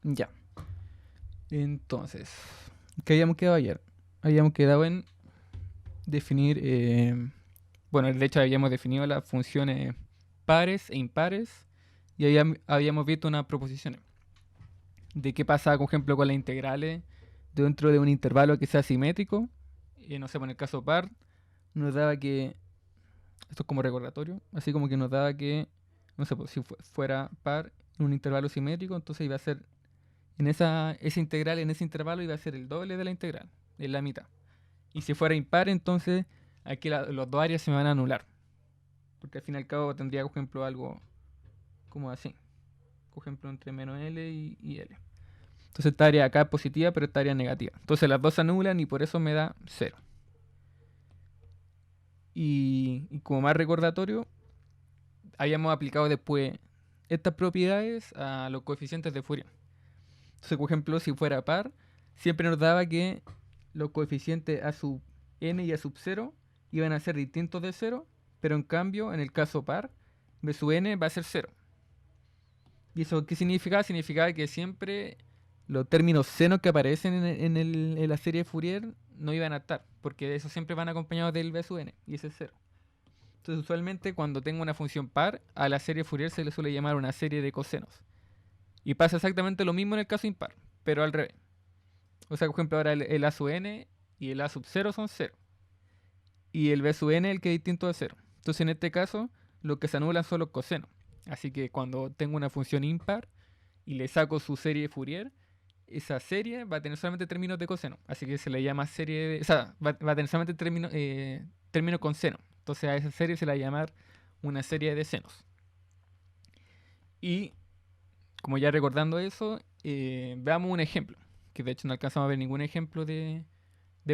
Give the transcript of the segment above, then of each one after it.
Ya. Entonces, ¿qué habíamos quedado ayer? Habíamos quedado en definir, bueno, de hecho habíamos definido las funciones pares e impares y habíamos visto unas proposiciones de qué pasa, por ejemplo, con las integrales dentro de un intervalo que sea simétrico. No sé, en el caso par, nos daba que, esto es como recordatorio, así como que nos daba que, no sé, pues, si fuera par en un intervalo simétrico, entonces iba a ser, esa integral en ese intervalo iba a ser el doble de la integral, en la mitad. Y si fuera impar, entonces aquí los dos áreas se me van a anular. Porque al fin y al cabo tendría, por ejemplo, algo como así. Por ejemplo, entre menos L y L. Entonces esta área acá es positiva, pero esta área es negativa. Entonces las dos se anulan y por eso me da 0. Y como más recordatorio, habíamos aplicado después estas propiedades a los coeficientes de Fourier. Entonces, por ejemplo, si fuera par, siempre nos daba que los coeficientes a sub n y a sub 0 iban a ser distintos de 0, pero en cambio, en el caso par, b sub n va a ser 0. ¿Y eso qué significa? Significa que siempre los términos senos que aparecen en la serie de Fourier no iban a estar, porque esos siempre van acompañados del b sub n, y ese es 0. Entonces, usualmente cuando tengo una función par, a la serie de Fourier se le suele llamar una serie de cosenos. Y pasa exactamente lo mismo en el caso impar, pero al revés. O sea, por ejemplo, ahora el A sub n y el A sub 0 son 0. Y el B sub n es el que es distinto de 0. Entonces, en este caso, lo que se anulan son los cosenos. Así que cuando tengo una función impar y le saco su serie de Fourier, esa serie va a tener solamente términos de coseno. Así que se le llama serie de... O sea, va a tener solamente términos con seno. Entonces a esa serie se le va a llamar una serie de senos. Y como ya recordando eso, veamos un ejemplo. Que de hecho no alcanzamos a ver ningún ejemplo de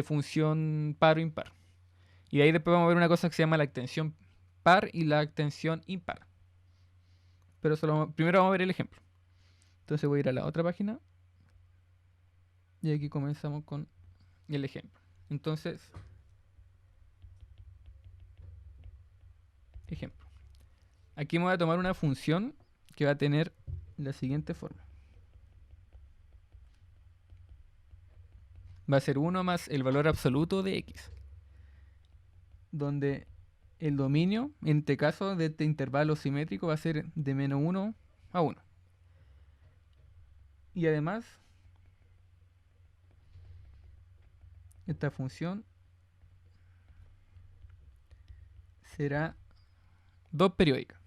función par o impar. Y de ahí después vamos a ver una cosa que se llama la extensión par y la extensión impar. Pero primero vamos a ver el ejemplo. Entonces voy a ir a la otra página. Y aquí comenzamos con el ejemplo. Entonces, ejemplo. Aquí me voy a tomar una función que va a tener la siguiente forma. Va a ser 1 más el valor absoluto de x. Donde el dominio, en este caso, de este intervalo simétrico va a ser de menos 1 a 1. Y además, esta función será 2 periódica.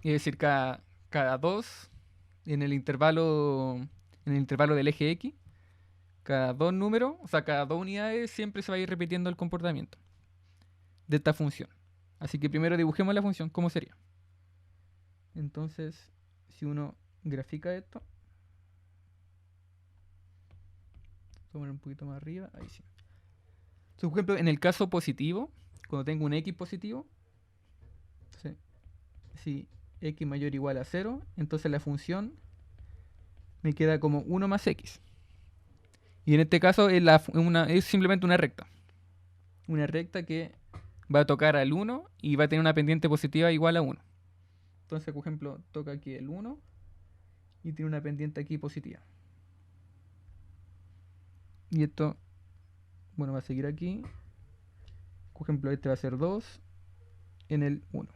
Es decir, cada 2 en el intervalo del eje x, cada 2 números, o sea, cada 2 unidades siempre se va a ir repitiendo el comportamiento de esta función. Así que primero dibujemos la función, ¿cómo sería? Entonces, si uno grafica esto, tomar un poquito más arriba, ahí sí. Entonces, por ejemplo, en el caso positivo, cuando tengo un x positivo, si x mayor o igual a 0, entonces la función me queda como 1 más x. Y en este caso es simplemente una recta. Una recta que va a tocar al 1 y va a tener una pendiente positiva igual a 1. Entonces, por ejemplo, toca aquí el 1 y tiene una pendiente aquí positiva. Y esto, bueno, va a seguir aquí. Por ejemplo, este va a ser 2 en el 1.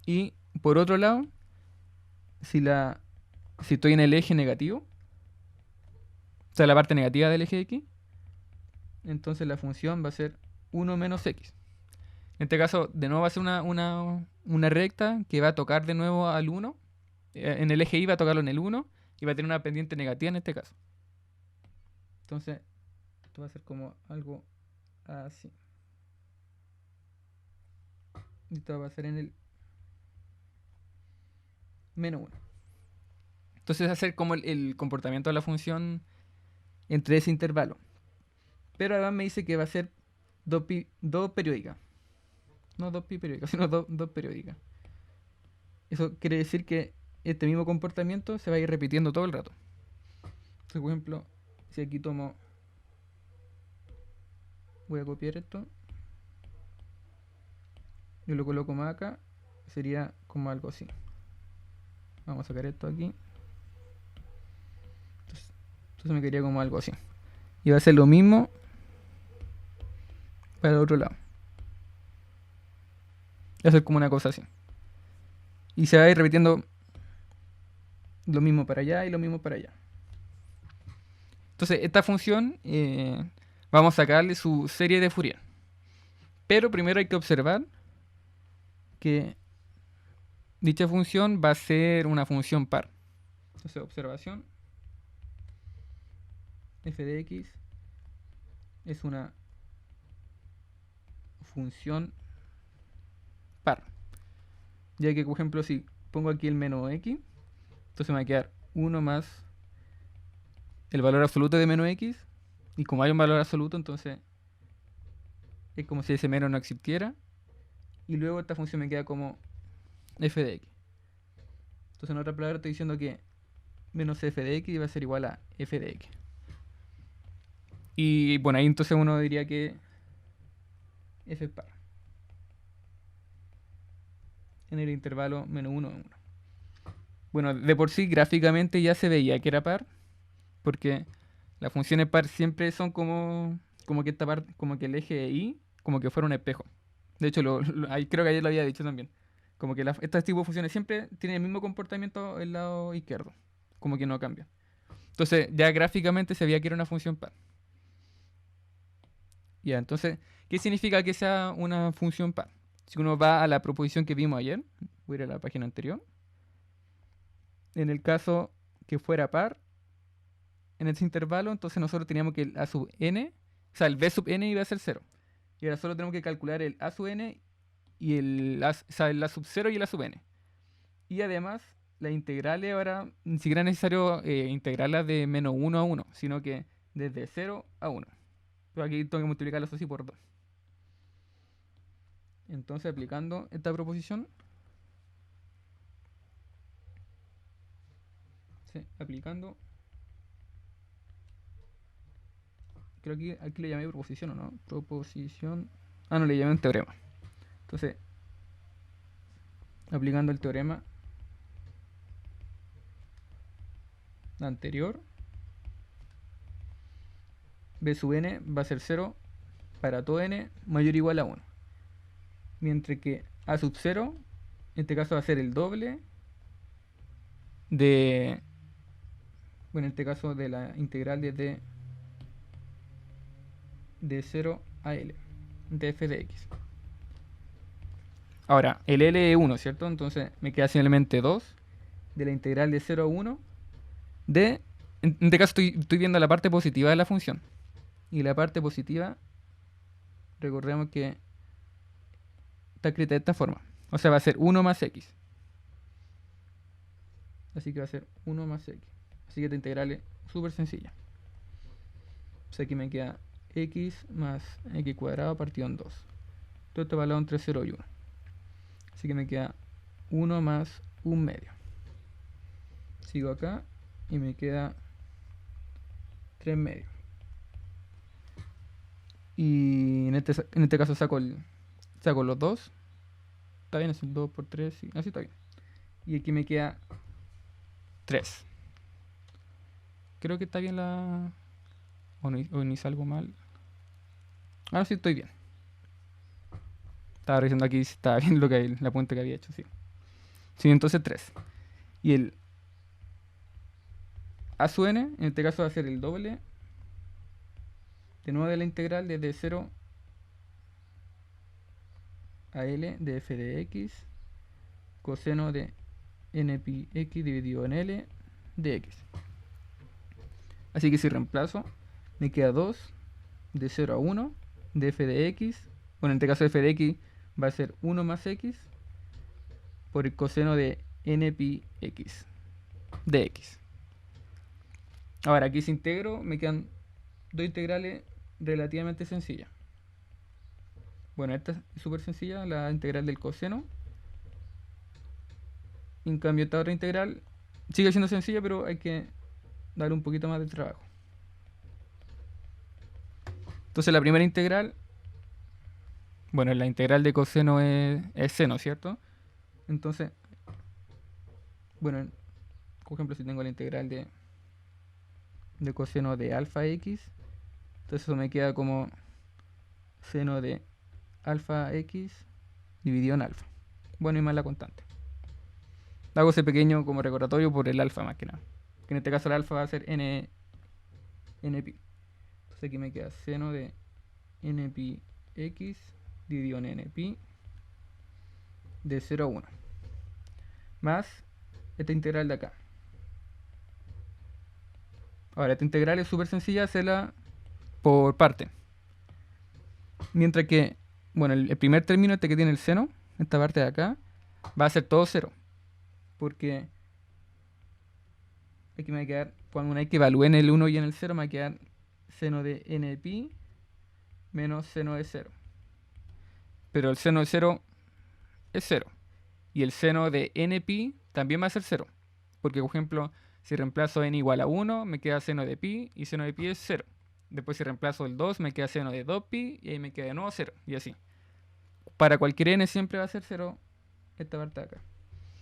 Y por otro lado, si estoy en el eje negativo, o sea, la parte negativa del eje x, entonces la función va a ser 1 menos x. En este caso, de nuevo va a ser una recta que va a tocar de nuevo al 1. En el eje y va a tocarlo en el 1 y va a tener una pendiente negativa en este caso. Entonces, esto va a ser como algo así. Y esto va a ser en el menos 1. Entonces, va a ser como el comportamiento de la función entre ese intervalo. Pero además me dice que va a ser 2 periódicas. No 2pi periódicas, sino 2 periódicas. Eso quiere decir que este mismo comportamiento se va a ir repitiendo todo el rato. Entonces, por ejemplo, si aquí tomo... Voy a copiar esto. yo lo coloco más acá, sería como algo así. Vamos a sacar esto aquí. Entonces me quedaría como algo así. Y va a ser lo mismo para el otro lado. Va a ser como una cosa así. Y se va a ir repitiendo lo mismo para allá y lo mismo para allá. Entonces, esta función vamos a sacarle su serie de Fourier. Pero primero hay que observar que dicha función va a ser una función par. Entonces, observación. F de x es una función par. Ya que, por ejemplo, si pongo aquí el menos x, entonces me va a quedar 1 más el valor absoluto de menos x. Y como hay un valor absoluto, entonces es como si ese menos no existiera. Y luego esta función me queda como f de x. Entonces en otra palabra estoy diciendo que menos f de x va a ser igual a f de x. Y bueno, ahí entonces uno diría que f es par. En el intervalo menos 1, 1. Bueno, de por sí gráficamente ya se veía que era par. Porque las funciones par siempre son como que esta parte, como que el eje de y, como que fuera un espejo. De hecho, ahí creo que ayer lo había dicho también. Como que este tipo de funciones siempre tienen el mismo comportamiento el lado izquierdo. Como que no cambia. Entonces, ya gráficamente se veía que era una función par. Ya, entonces, ¿qué significa que sea una función par? Si uno va a la proposición que vimos ayer, voy a ir a la página anterior. En el caso que fuera par, en ese intervalo, entonces nosotros teníamos que el a sub n, o sea, el b sub n iba a ser 0. Y ahora solo tenemos que calcular el a sub n y el a sub 0 y el a sub n. Y además, las integrales ahora ni siquiera es necesario integrarlas de menos 1 a 1, sino que desde 0 a 1. Pero aquí tengo que multiplicarlas así por 2. Entonces, aplicando esta proposición, sí, aplicando, creo que aquí le llamé proposición o no, proposición, no, le llamé un teorema. Entonces, aplicando el teorema anterior, b sub n va a ser 0 para todo n mayor o igual a 1. Mientras que a sub 0, en este caso va a ser el doble de, bueno, en este caso de la integral desde de 0 a l de f de x. Ahora, el l es 1, ¿cierto? Entonces me queda simplemente 2 de la integral de 0 a 1 de, en este caso estoy viendo la parte positiva de la función. Y la parte positiva, recordemos que está escrita de esta forma. O sea, va a ser 1 más x. Así que va a ser 1 más x. Así que esta integral es súper sencilla. O sea, aquí me queda x más x cuadrado partido en 2. Todo esto valor entre 0 y 1. Así que me queda 1 más 1 medio. Sigo acá y me queda 3 medios. Y en este caso saco los 2. Está bien, es un 2 por 3. Sí, así está bien. Y aquí me queda 3. Creo que está bien la... O ni salgo mal. Ahora sí estoy bien. Estaba revisando aquí si estaba bien la puente que había hecho, sí. Sí, entonces 3. Y el a sub n, en este caso va a ser el doble de nuevo de la integral desde 0 a l de f de x coseno de n pi x dividido en l de x. Así que si reemplazo, me queda 2 de 0 a 1 de f de x. Bueno, en este caso f de x va a ser 1 más x por el coseno de n pi x de x. Ahora aquí si integro, me quedan dos integrales relativamente sencillas. Bueno, esta es súper sencilla, la integral del coseno. En cambio, esta otra integral sigue siendo sencilla, pero hay que darle un poquito más de trabajo. Entonces la primera integral Bueno, la integral de coseno es seno, ¿cierto? Entonces, bueno, por ejemplo, si tengo la integral de coseno de alfa x, entonces eso me queda como seno de alfa x dividido en alfa. Bueno, y más la constante. Hago ese pequeño como recordatorio por el alfa más que nada. Que en este caso el alfa va a ser n pi. Entonces aquí me queda seno de n pi x dividido en n pi de 0 a 1. Más esta integral de acá. Ahora, esta integral es súper sencilla hacerla por parte. Mientras que, bueno, el primer término, este que tiene el seno, esta parte de acá, va a ser todo 0. Porque aquí me va a quedar, cuando una vez que evalúe en el 1 y en el 0, me va a quedar seno de n pi menos seno de 0. Pero el seno de 0 es 0. Y el seno de n pi también va a ser 0. Porque, por ejemplo, si reemplazo n igual a 1, me queda seno de pi y seno de pi es 0. Después si reemplazo el 2, me queda seno de 2pi y ahí me queda de nuevo 0. Y así. Para cualquier n siempre va a ser 0 esta parte de acá.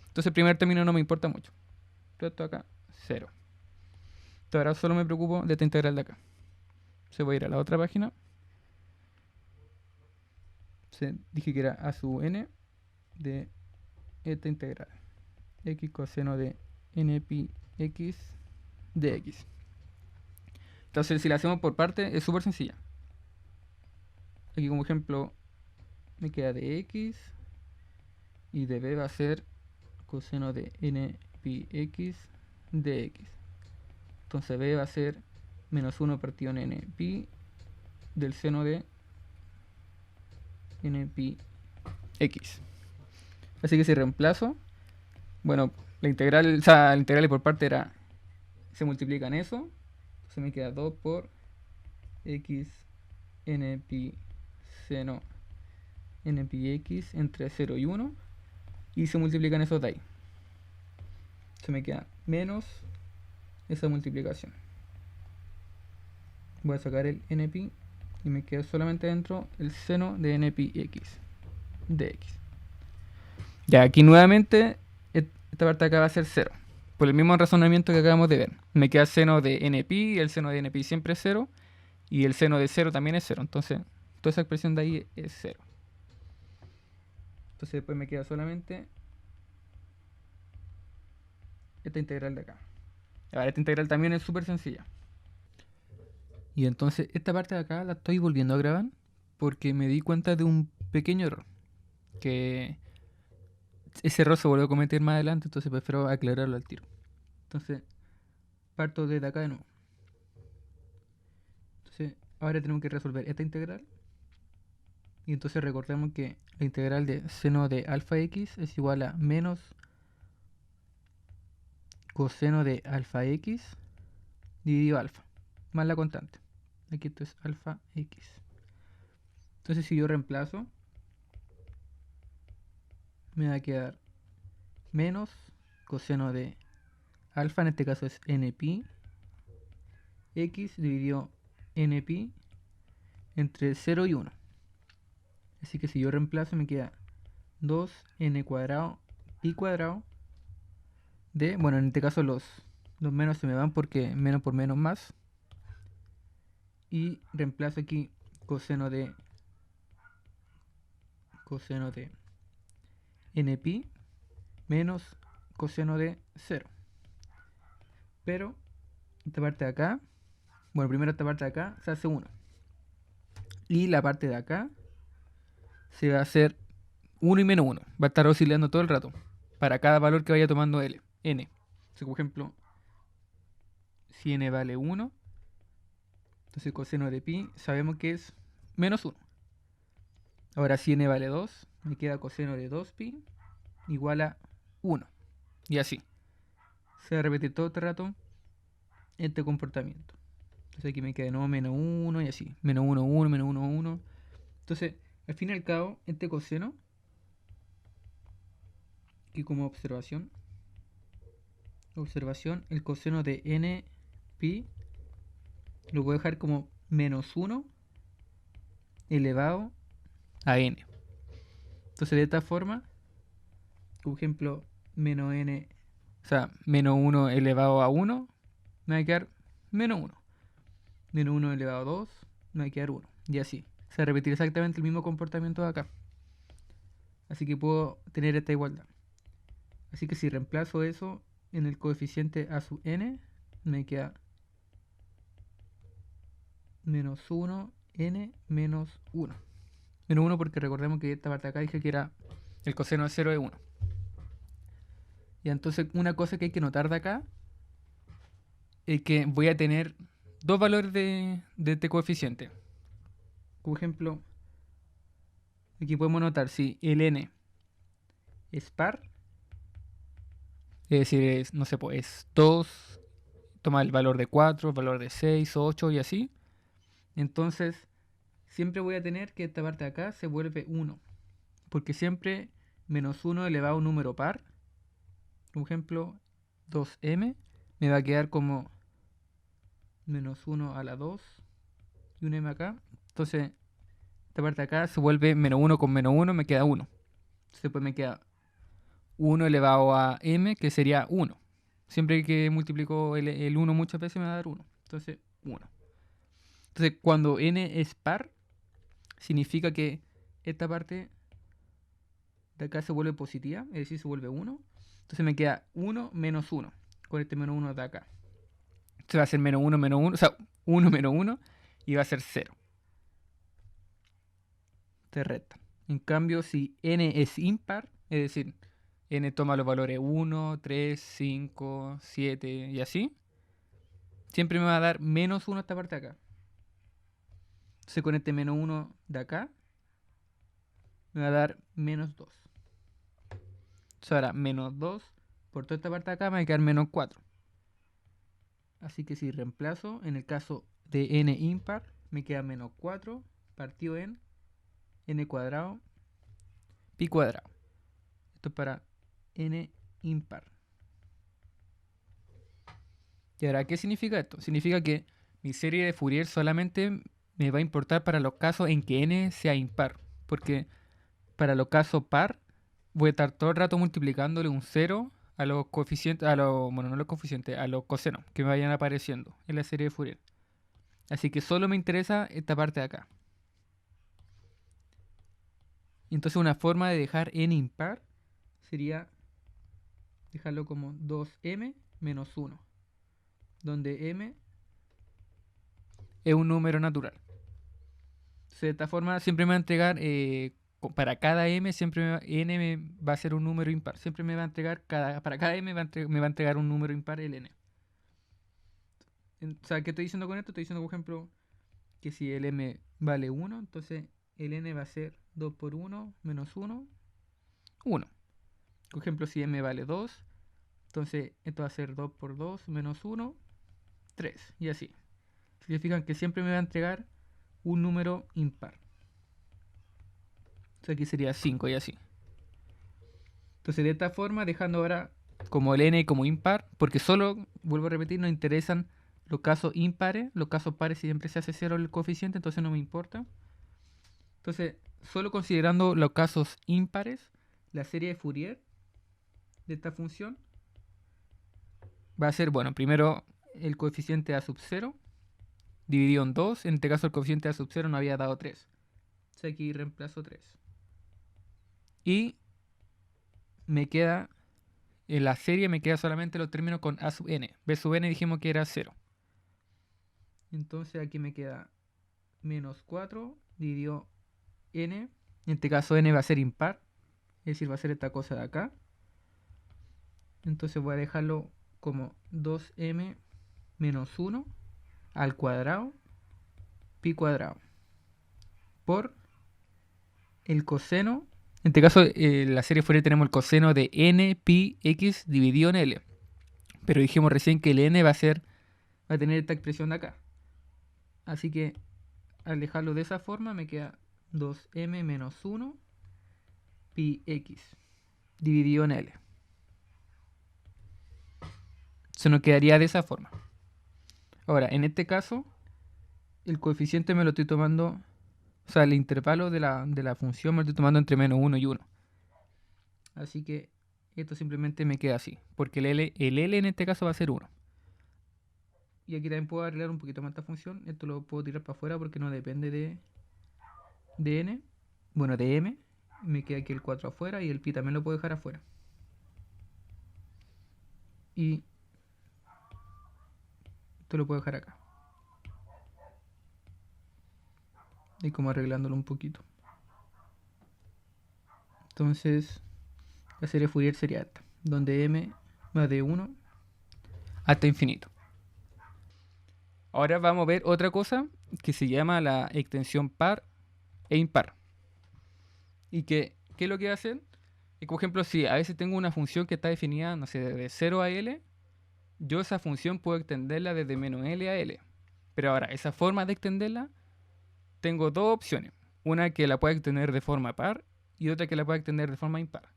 Entonces el primer término no me importa mucho. Todo esto acá, 0. Entonces ahora solo me preocupo de esta integral de acá. Se voy a ir a la otra página. Dije que era a sub n de esta integral. X coseno de n pi x de x. Entonces si la hacemos por parte es súper sencilla. Aquí como ejemplo me queda de x y de b va a ser coseno de n pi x de x. Entonces b va a ser menos 1 partido en n pi del seno de n pi x. Así que si reemplazo, bueno, la integral, o sea, la integral por parte era, se multiplican eso, entonces me queda 2 por x n pi seno n pi x entre 0 y 1, y se multiplican esos de ahí. Se me queda menos esa multiplicación. Voy a sacar el n pi y me queda solamente dentro el seno de n pi x de x. Ya, aquí nuevamente esta parte de acá va a ser 0. Por el mismo razonamiento que acabamos de ver. Me queda seno de n pi, y el seno de n pi siempre es 0. Y el seno de 0 también es 0. Entonces, toda esa expresión de ahí es 0. Entonces después me queda solamente esta integral de acá. Ahora, esta integral también es súper sencilla. Y entonces esta parte de acá la estoy volviendo a grabar porque me di cuenta de un pequeño error. Que ese error se volvió a cometer más adelante, entonces prefiero aclararlo al tiro. Entonces, parto desde acá de nuevo. Entonces, ahora tenemos que resolver esta integral. Y entonces recordemos que la integral de seno de alfa x es igual a menos coseno de alfa x dividido alfa, más la constante. Aquí esto es alfa x. Entonces si yo reemplazo, me va a quedar menos coseno de alfa, en este caso es n pi, x dividido n pi entre 0 y 1. Así que si yo reemplazo me queda 2n cuadrado pi cuadrado de, bueno, en este caso los menos se me van porque menos por menos más. Y reemplazo aquí coseno de n pi menos coseno de 0. Pero esta parte de acá, bueno, primero esta parte de acá se hace 1. Y la parte de acá se va a hacer 1 y menos 1. Va a estar oscilando todo el rato para cada valor que vaya tomando n. Entonces, por ejemplo, si n vale 1, entonces coseno de pi sabemos que es menos 1. Ahora si n vale 2, me queda coseno de 2pi igual a 1. Y así. Se va a repetir todo este rato este comportamiento. Entonces aquí me queda de nuevo menos 1 y así. Menos 1, 1, menos 1, 1. Entonces, al fin y al cabo, este coseno, aquí como observación, el coseno de n pi lo voy a dejar como menos 1 elevado a n. Entonces de esta forma, por ejemplo, menos n, o sea, menos 1 elevado a 1, me va a quedar menos 1. Menos 1 elevado a 2, me va a quedar 1. Y así. Se va a repetir exactamente el mismo comportamiento de acá. Así que puedo tener esta igualdad. Así que si reemplazo eso en el coeficiente a sub n, me queda menos 1, n menos 1. Menos 1 porque recordemos que esta parte de acá dije que era el coseno de 0 de 1. Y entonces una cosa que hay que notar de acá es que voy a tener dos valores de este coeficiente. Por ejemplo, aquí podemos notar si el n es par, es decir, es, no sé, pues es 2, toma el valor de 4, el valor de 6, 8 y así. Entonces, siempre voy a tener que esta parte de acá se vuelve 1. Porque siempre menos 1 elevado a un número par, por ejemplo, 2m, me va a quedar como menos 1 a la 2 y un m acá. Entonces, esta parte de acá se vuelve menos 1 con menos 1, me queda 1. Entonces, pues me queda 1 elevado a m, que sería 1. Siempre que multiplico el 1 muchas veces me va a dar 1. Entonces, 1. Entonces, cuando n es par, significa que esta parte de acá se vuelve positiva, es decir, se vuelve 1. Entonces me queda 1 menos 1, con este menos 1 de acá. Entonces va a ser menos 1 menos 1, o sea, 1 menos 1 y va a ser 0. Te resta. En cambio, si n es impar, es decir, n toma los valores 1, 3, 5, 7 y así, siempre me va a dar menos 1 esta parte de acá. Entonces con este menos 1 de acá, me va a dar menos 2. Entonces ahora menos 2 por toda esta parte de acá me va a quedar menos 4. Así que si reemplazo, en el caso de n impar, me queda menos 4 partido en n cuadrado pi cuadrado. Esto es para n impar. ¿Y ahora qué significa esto? Significa que mi serie de Fourier solamente me va a importar para los casos en que n sea impar. Porque para los casos par, voy a estar todo el rato multiplicándole un 0 a los coeficientes, bueno, no a los coeficientes, a los cosenos que me vayan apareciendo en la serie de Fourier. Así que solo me interesa esta parte de acá. Entonces una forma de dejar n impar sería dejarlo como 2m menos 1, donde m es un número natural. Entonces de esta forma siempre me va a entregar, para cada m, siempre n va a ser un número impar. Siempre me va a entregar, para cada m me va a entregar un número impar el n. O sea, ¿qué estoy diciendo con esto? Estoy diciendo, por ejemplo, que si el m vale 1, entonces el n va a ser 2 por 1 menos 1, 1. Por ejemplo, si m vale 2, entonces esto va a ser 2 por 2 menos 1, 3. Y así. Significan que siempre me va a entregar un número impar. Entonces aquí sería 5 y así. Entonces de esta forma, dejando ahora como el n como impar, porque solo, vuelvo a repetir, nos interesan los casos impares. Los casos pares siempre se hace 0 el coeficiente, entonces no me importa. Entonces, solo considerando los casos impares, la serie de Fourier de esta función va a ser, bueno, primero el coeficiente a sub 0 dividido en 2. En este caso el coeficiente a sub 0 no había dado 3. Entonces aquí reemplazo 3. Y me queda, en la serie me queda solamente los términos con a sub n. b sub n dijimos que era 0. Entonces aquí me queda menos 4 dividido n. En este caso n va a ser impar, es decir, va a ser esta cosa de acá. Entonces voy a dejarlo como 2m menos 1 al cuadrado pi cuadrado por el coseno. En este caso, en la serie Fourier tenemos el coseno de n pi x dividido en L. Pero dijimos recién que el n va a tener esta expresión de acá. Así que al dejarlo de esa forma me queda 2m menos 1 pi x dividido en L. Se nos quedaría de esa forma. Ahora, en este caso, el coeficiente me lo estoy tomando O sea, el intervalo de la función me lo estoy tomando entre -1 y 1. Así que esto simplemente me queda así. Porque el L en este caso va a ser 1. Y aquí también puedo arreglar un poquito más esta función. Esto lo puedo tirar para afuera porque no depende de n. Bueno, de m. Me queda aquí el 4 afuera y el pi también lo puedo dejar afuera. Y esto lo puedo dejar acá. Y como arreglándolo un poquito. Entonces, la serie Fourier sería esta. Donde m va de 1 hasta infinito. Ahora vamos a ver otra cosa que se llama la extensión par e impar. ¿Y qué es lo que va a hacer? Y por ejemplo, si a veces tengo una función que está definida, no sé, de 0 a L, yo esa función puedo extenderla desde -L a L. Pero ahora, esa forma de extenderla, tengo dos opciones. Una que la pueda extender de forma par y otra que la pueda extender de forma impar.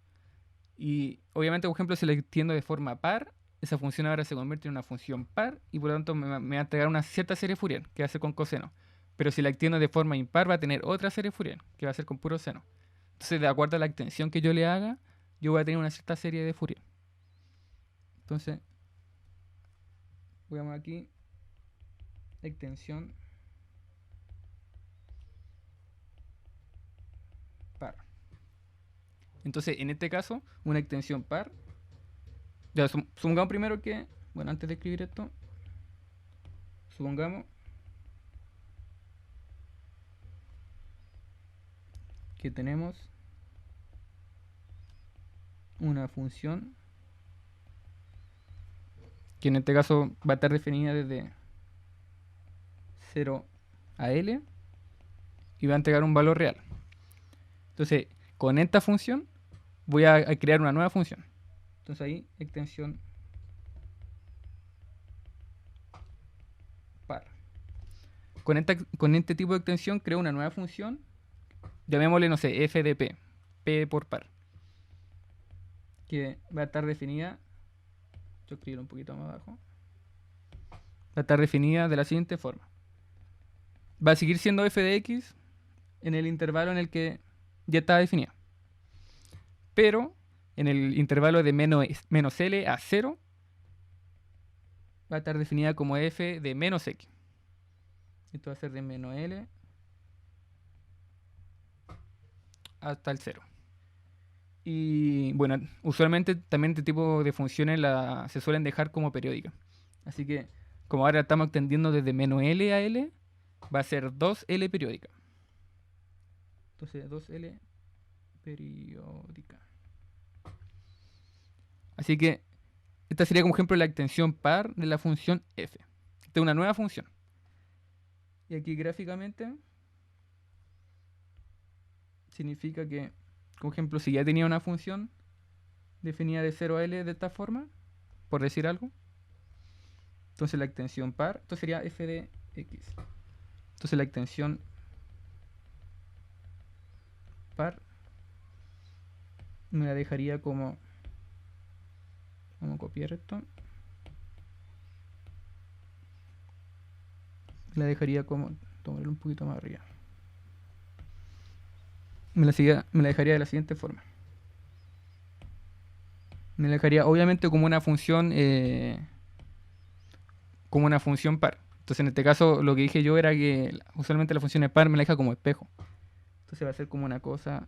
Y obviamente, por ejemplo, si la extiendo de forma par, esa función ahora se convierte en una función par y por lo tanto me va a entregar una cierta serie Fourier, que va a ser con coseno. Pero si la extiendo de forma impar, va a tener otra serie Fourier, que va a ser con puro seno. Entonces, de acuerdo a la extensión que yo le haga, yo voy a tener una cierta serie de Fourier. Entonces, voy a llamar aquí extensión par. Entonces, en este caso, una extensión par. Ya, supongamos primero que, bueno, antes de escribir esto, supongamos que tenemos una función que en este caso va a estar definida desde 0 a L y va a entregar un valor real. Entonces, con esta función voy a crear una nueva función. Entonces ahí, extensión par. Con este tipo de extensión creo una nueva función, llamémosle, no sé, f de p, p por par, que va a estar definida, yo escribo un poquito más abajo, va a estar definida de la siguiente forma. Va a seguir siendo f de x en el intervalo en el que ya está definida. Pero en el intervalo de menos L a 0 va a estar definida como f de menos x. Esto va a ser de menos L hasta el 0. Y bueno, usualmente también este tipo de funciones se suelen dejar como periódicas. Así que como ahora estamos extendiendo desde menos L a L, va a ser 2L periódica. Entonces 2L periódica. Así que esta sería como ejemplo la extensión par de la función f. Esta es una nueva función. Y aquí gráficamente significa que, por ejemplo, si ya tenía una función definida de 0 a L de esta forma, por decir algo, entonces la extensión par, esto sería f de x. Entonces la extensión par me la dejaría como, vamos a copiar esto, la dejaría como, tomarlo un poquito más arriba, me la dejaría de la siguiente forma. Me la dejaría obviamente como una función par. Entonces en este caso lo que dije yo era que usualmente la función par me la deja como espejo. Entonces va a ser como una cosa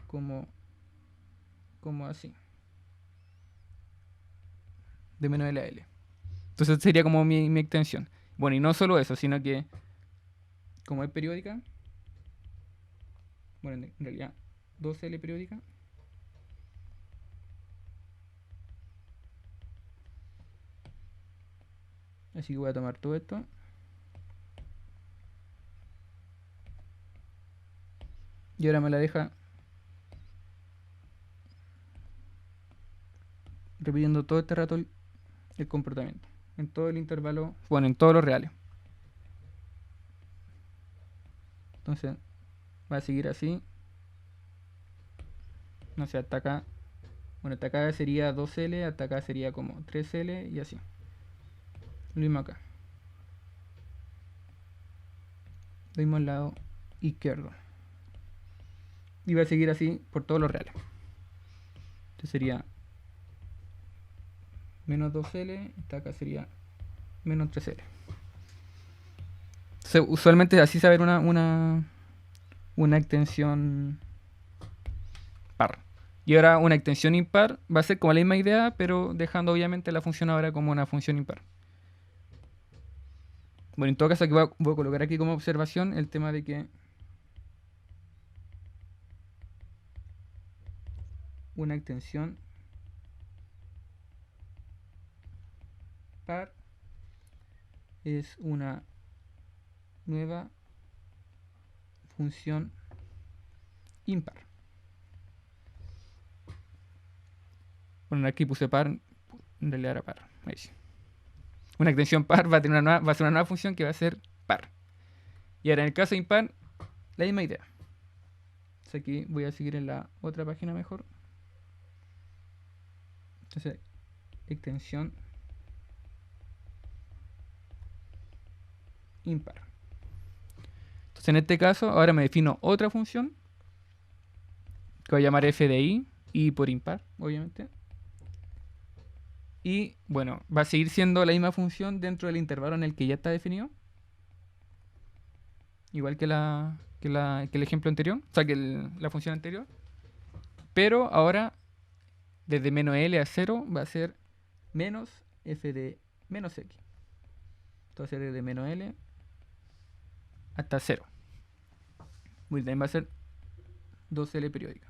como así, de menos L a L. Entonces sería como mi extensión. Bueno, y no solo eso, sino que como es periódica, bueno, en realidad 2L periódica, así que voy a tomar todo esto y ahora me la deja repitiendo todo este rato el comportamiento en todo el intervalo, bueno, en todos los reales. Entonces va a seguir así, no sé, hasta acá. Bueno, hasta acá sería 2L, hasta acá sería como 3L y así. Lo mismo acá. Lo mismo al lado izquierdo. Y va a seguir así por todos los reales. Entonces sería menos 2L, esta acá sería menos 3L. Entonces, usualmente así se va a ver una extensión par. Y ahora una extensión impar va a ser como la misma idea, pero dejando obviamente la función ahora como una función impar. Bueno, en todo caso aquí voy a colocar aquí como observación el tema de que una extensión par es una nueva función impar. Bueno, aquí puse par, en realidad era par. Ahí sí. Una extensión par va a tener va a ser una nueva función que va a ser par. Y ahora en el caso impar, la misma idea. Entonces aquí voy a seguir en la otra página mejor. Entonces, extensión impar. Entonces en este caso ahora me defino otra función que voy a llamar f de i por impar, obviamente. Y bueno, va a seguir siendo la misma función dentro del intervalo en el que ya está definido. Igual que el ejemplo anterior, o sea, que la función anterior. Pero ahora, desde menos L a 0, va a ser menos f de menos x. Entonces desde menos L hasta 0. Muy bien, va a ser 2L periódica.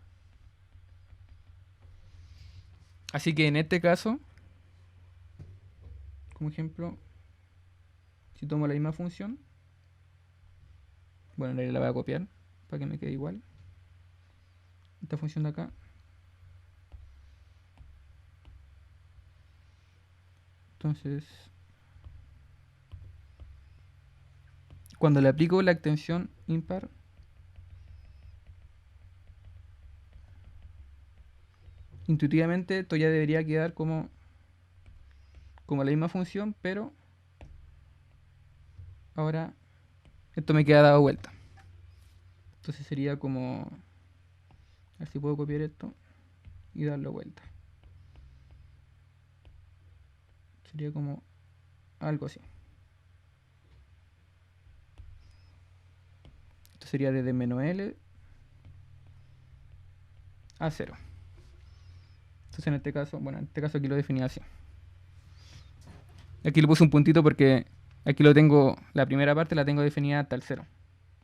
Así que en este caso, como ejemplo, si tomo la misma función, bueno, en realidad la voy a copiar para que me quede igual. Esta función de acá. Entonces, cuando le aplico la extensión impar, intuitivamente esto ya debería quedar como la misma función, pero ahora esto me queda dado vuelta. Entonces sería como, a ver si puedo copiar esto y darlo vuelta. Sería como algo así. Esto sería desde menos L a 0. Entonces en este caso, bueno, en este caso aquí lo definí así. Aquí le puse un puntito porque aquí lo tengo, la primera parte la tengo definida hasta el 0.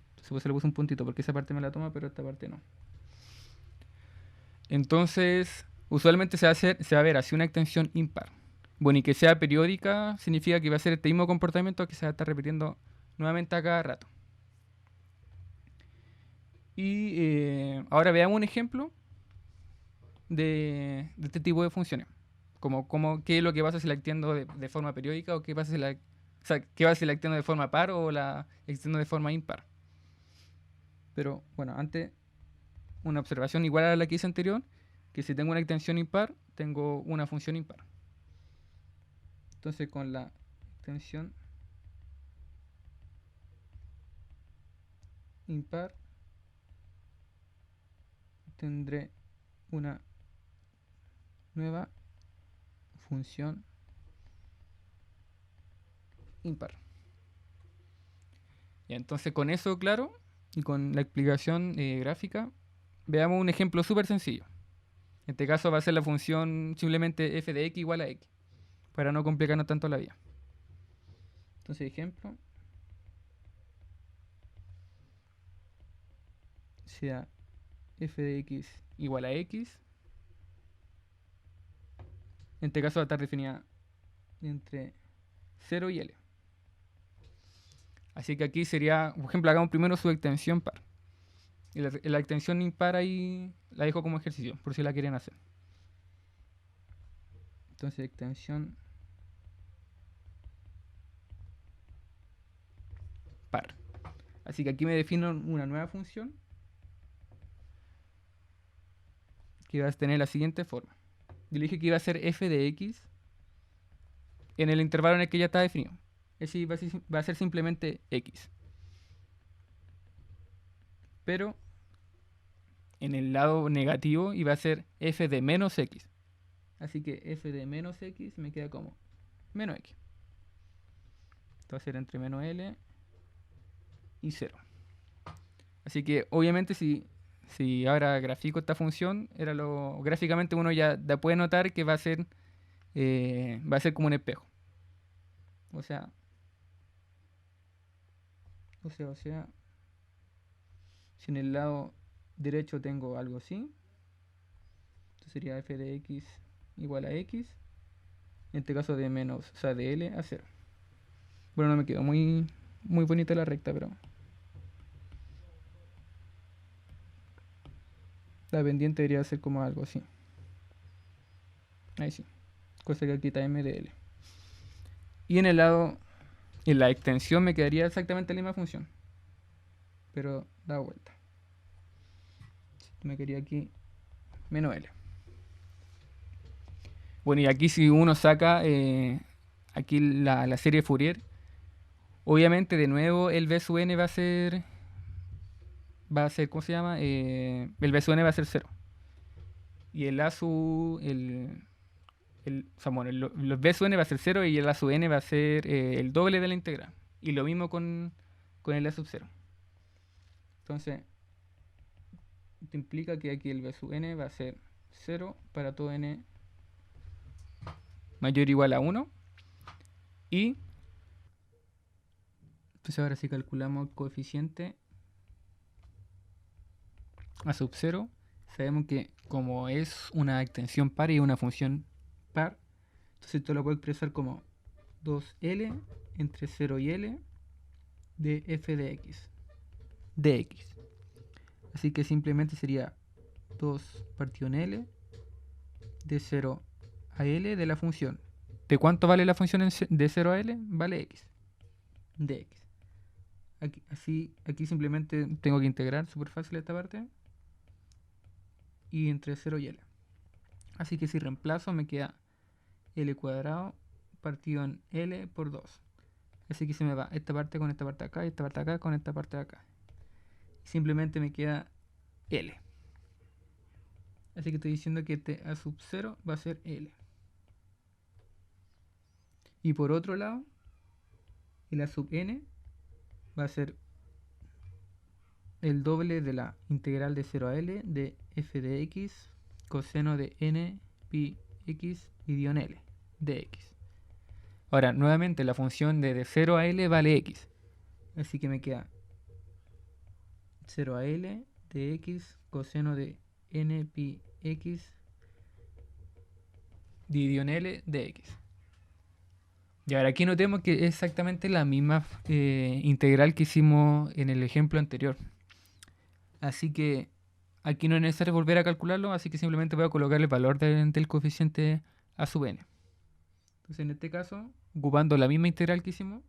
Entonces pues le puse un puntito porque esa parte me la toma, pero esta parte no. Entonces, usualmente se va a ver así una extensión impar. Bueno, y que sea periódica significa que va a ser este mismo comportamiento que se va a estar repitiendo nuevamente a cada rato. Y ahora veamos un ejemplo de este tipo de funciones. Como qué es lo que pasa si la extiendo de forma periódica o qué pasa si qué pasa si la extiendo de forma par o la extiendo de forma impar. Pero bueno, antes una observación igual a la que hice anterior, que si tengo una extensión impar, tengo una función impar. Entonces con la extensión impar tendré una nueva función impar. Y entonces con eso claro y con la explicación gráfica, veamos un ejemplo súper sencillo. En este caso va a ser la función simplemente f de x igual a x, para no complicarnos tanto la vida. Entonces ejemplo sea f de x igual a x. En este caso va a estar definida entre 0 y L. Así que aquí sería, por ejemplo, hagamos primero su extensión par. Y la extensión impar ahí la dejo como ejercicio, por si la quieren hacer. Entonces extensión par. Así que aquí me defino una nueva función que va a tener la siguiente forma. Yo le dije que iba a ser f de x en el intervalo en el que ya está definido. Ese va a ser simplemente x. pero en el lado negativo iba a ser f de menos x. Así que f de menos x me queda como menos x. Esto va a ser entre menos l y 0. Así que obviamente si ahora grafico esta función, gráficamente uno ya puede notar que va a ser como un espejo. O sea, si en el lado derecho tengo algo así, esto sería f de x igual a x, en este caso de menos, o sea, de l a 0. Bueno, no me quedó muy bonita la recta, pero la pendiente debería ser como algo así. Ahí sí. Cosa que aquí está m de l. Y en la extensión me quedaría exactamente la misma función, pero da vuelta. Me quedaría aquí menos l. Bueno, y aquí si uno saca aquí la serie Fourier, obviamente de nuevo el b sub n va a ser, ¿cómo se llama? El b sub n va a ser 0. Y el a sub, o sea, bueno, los b sub n va a ser 0 y el a sub n va a ser el doble de la integral. Y lo mismo con el a sub 0. Entonces, esto implica que aquí el b sub n va a ser 0 para todo n mayor o igual a 1. Y entonces ahora si calculamos el coeficiente a sub 0, sabemos que como es una extensión par y una función par, entonces esto lo puedo expresar como 2L entre 0 y L de f de x. Dx. Así que simplemente sería 2 partido en L de 0 a L de la función. ¿De cuánto vale la función de 0 a L? Vale x. Dx. Aquí simplemente tengo que integrar, súper fácil esta parte. Y entre 0 y L. Así que si reemplazo me queda L cuadrado partido en L por 2. Así que se me va esta parte con esta parte acá y esta parte acá con esta parte de acá. Simplemente me queda L. Así que estoy diciendo que este a sub 0 va a ser L. Y por otro lado, el a sub n va a ser el doble de la integral de 0 a L de f de x coseno de n pi x dividido en L de x. Ahora, nuevamente la función de 0 a L vale x. Así que me queda 0 a L de x coseno de n pi x dividido en L de x. Y ahora aquí notemos que es exactamente la misma integral que hicimos en el ejemplo anterior. Así que aquí no es necesario volver a calcularlo, así que simplemente voy a colocar el valor del coeficiente a sub n. Entonces en este caso, ocupando la misma integral que hicimos,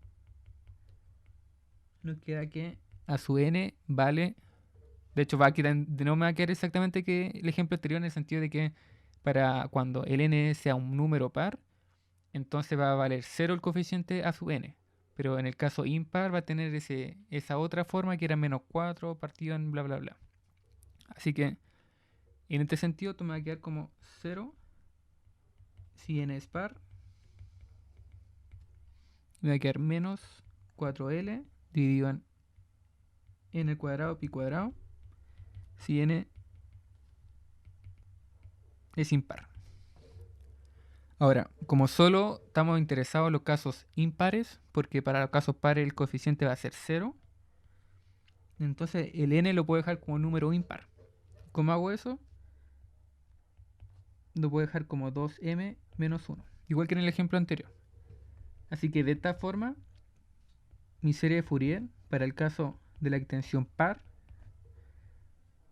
nos queda que a sub n vale... De hecho, no me va a quedar exactamente que el ejemplo anterior, en el sentido de que para cuando el n sea un número par, entonces va a valer 0 el coeficiente a sub n. Pero en el caso impar va a tener esa otra forma que era menos 4 partido en bla bla bla. Así que en este sentido esto me va a quedar como 0 si n es par. Me va a quedar menos 4L dividido en n cuadrado pi cuadrado si n es impar. Ahora, como solo estamos interesados en los casos impares, porque para los casos pares el coeficiente va a ser 0, entonces el n lo puedo dejar como número impar. ¿Cómo hago eso? Lo puedo dejar como 2m menos 1, igual que en el ejemplo anterior. Así que de esta forma, mi serie de Fourier para el caso de la extensión par,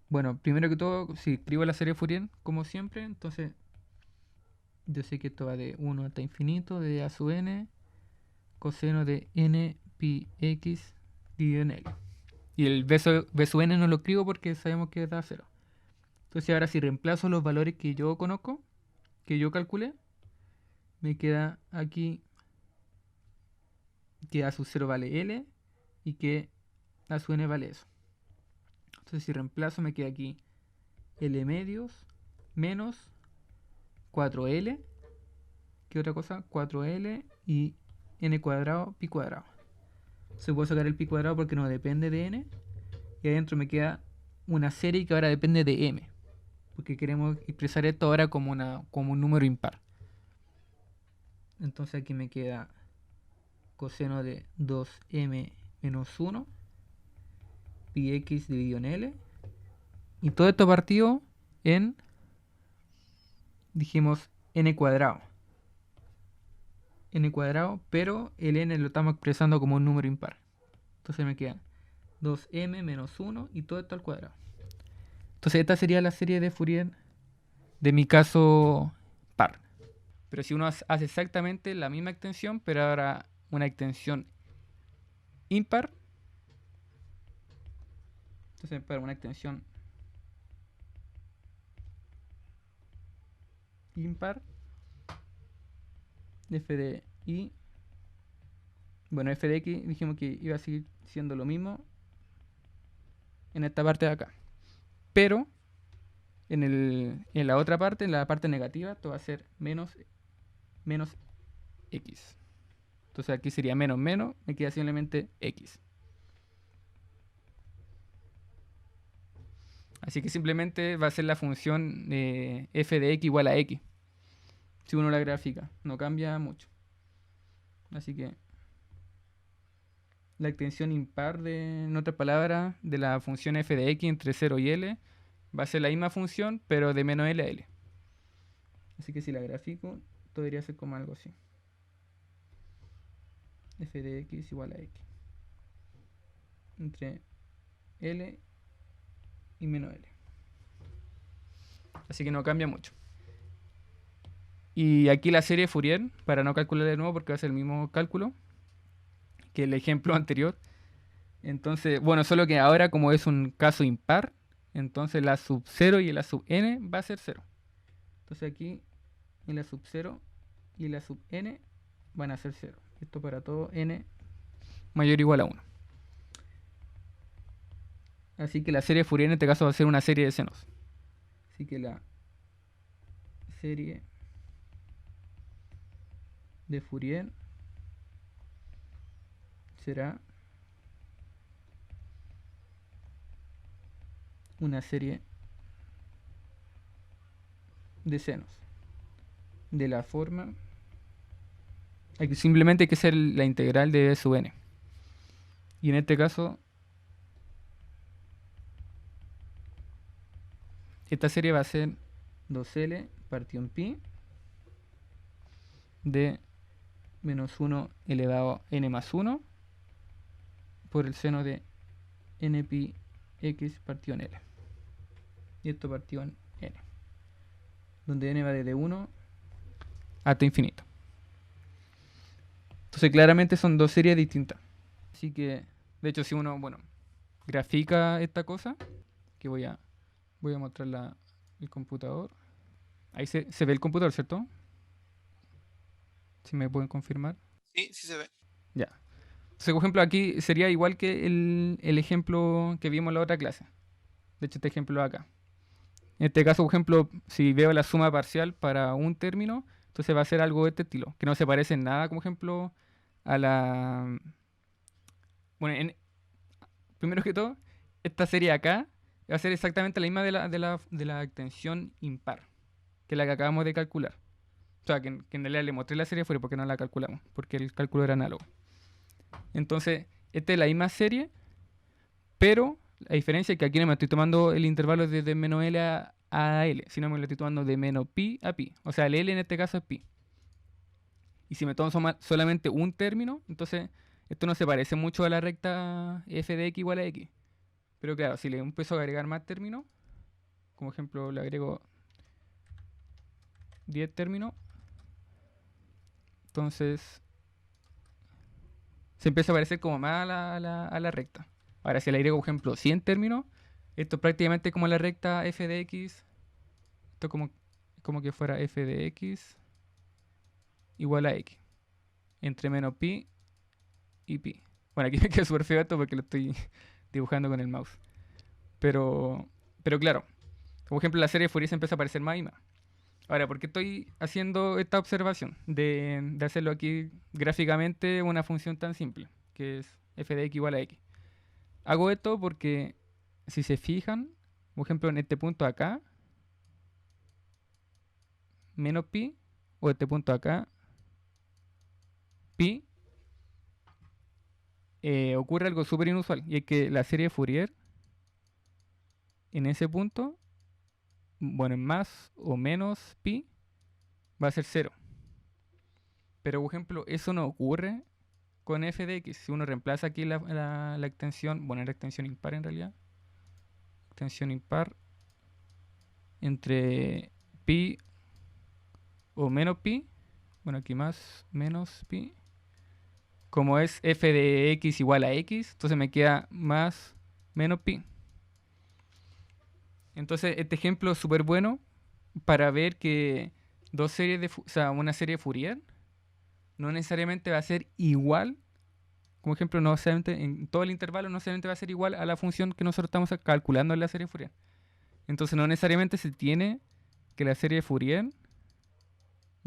bueno, primero que todo, si escribo la serie de Fourier como siempre, entonces yo sé que esto va de 1 hasta infinito, de a sub n, coseno de n pi x dividido en L. Y el b sub n no lo escribo porque sabemos que da 0. Entonces ahora si reemplazo los valores que yo conozco, que yo calculé, me queda aquí que a sub 0 vale L y que a sub n vale eso. Entonces si reemplazo me queda aquí L medios menos 4L. ¿Qué otra cosa? 4L y N cuadrado, pi cuadrado. Se puede sacar el pi cuadrado porque no depende de N. Y adentro me queda una serie que ahora depende de M. Porque queremos expresar esto ahora como un número impar. Entonces aquí me queda coseno de 2m menos 1 pi x dividido en L. Y todo esto partido en, dijimos, N cuadrado. N cuadrado, pero el N lo estamos expresando como un número impar. Entonces me queda 2m menos 1 y todo esto al cuadrado. Entonces esta sería la serie de Fourier de mi caso par. Pero si uno hace exactamente la misma extensión, pero ahora una extensión impar, entonces para una extensión impar, f de y, bueno, f de x dijimos que iba a seguir siendo lo mismo en esta parte de acá. Pero en la otra parte, en la parte negativa, esto va a ser menos x. Entonces aquí sería menos menos, me queda simplemente x. Así que simplemente va a ser la función f de x igual a x. Si uno la grafica, no cambia mucho. Así que la extensión impar, en otras palabras, de la función f de x entre 0 y l va a ser la misma función, pero de menos l a l. Así que si la grafico, esto debería ser como algo así. F de x igual a x entre L y menos L. Así que no cambia mucho. Y aquí la serie Fourier, para no calcular de nuevo porque va a ser el mismo cálculo que el ejemplo anterior. Entonces, bueno, solo que ahora como es un caso impar, entonces la sub 0 y la sub n va a ser 0. Entonces aquí en la sub 0 y la sub n van a ser 0. Esto para todo n mayor o igual a 1. Así que la serie Fourier en este caso va a ser una serie de senos. Así que la serie de Fourier será una serie de senos de la forma, aquí simplemente hay que hacer la integral de e sub n, y en este caso esta serie va a ser 2L partido en pi de menos 1 elevado a n más 1 por el seno de n pi x partido en L. Y esto partido en n, donde n va desde 1 hasta infinito. Entonces claramente son dos series distintas. Así que, de hecho, si uno, bueno, grafica esta cosa, que voy a mostrar el computador. Ahí se ve el computador, ¿cierto? Si me pueden confirmar. Sí, sí se ve. Ya. Entonces, por ejemplo, aquí sería igual que el ejemplo que vimos en la otra clase. De hecho, este ejemplo acá. En este caso, por ejemplo, si veo la suma parcial para un término, entonces va a ser algo de este estilo, que no se parece en nada, como ejemplo, a la... Bueno, primero que todo, esta serie acá va a ser exactamente la misma de la extensión impar, que es la que acabamos de calcular. O sea, que en realidad le mostré la serie fuera porque no la calculamos, porque el cálculo era análogo. Entonces, esta es la misma serie, pero la diferencia es que aquí no me estoy tomando el intervalo desde menos L a L, sino me lo estoy tomando de menos pi a pi. O sea, el L en este caso es pi. Y si me tomo solamente un término, entonces esto no se parece mucho a la recta f de x igual a x. Pero claro, si le empiezo a agregar más términos, como ejemplo le agrego 10 términos, entonces se empieza a parecer como más a la recta. Ahora, si le agrego, por ejemplo, 100 términos, esto es prácticamente como la recta f de x. Esto como que fuera f de x igual a x. Entre menos pi y pi. Bueno, aquí me queda súper feo esto porque lo estoy dibujando con el mouse. Pero claro, por ejemplo, la serie de Fourier se empieza a parecer más y más. Ahora, ¿por qué estoy haciendo esta observación de hacerlo aquí gráficamente una función tan simple, que es f de x igual a x? Hago esto porque, si se fijan, por ejemplo, en este punto acá, menos pi, o este punto acá, pi, ocurre algo súper inusual, y es que la serie de Fourier, en ese punto, bueno, en más o menos pi, va a ser cero. Pero, por ejemplo, eso no ocurre con f de x. Si uno reemplaza aquí la extensión, bueno, la extensión impar en realidad, extensión impar entre pi o menos pi, bueno, aquí más menos pi, como es f de x igual a x, entonces me queda más menos pi. Entonces, este ejemplo es súper bueno para ver que o sea, una serie de Fourier no necesariamente va a ser igual. Como ejemplo, no necesariamente en todo el intervalo no necesariamente va a ser igual a la función que nosotros estamos calculando en la serie de Fourier. Entonces no necesariamente se tiene que la serie de Fourier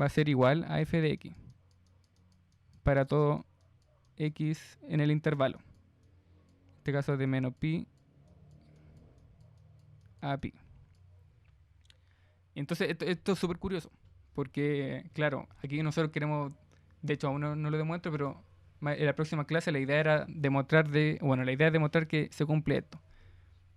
va a ser igual a f de x para todo x en el intervalo. En este caso de menos pi a pi. Entonces esto es súper curioso, porque claro, aquí nosotros queremos, de hecho aún no lo demuestro, pero en la próxima clase la idea era la idea es demostrar que se cumple esto.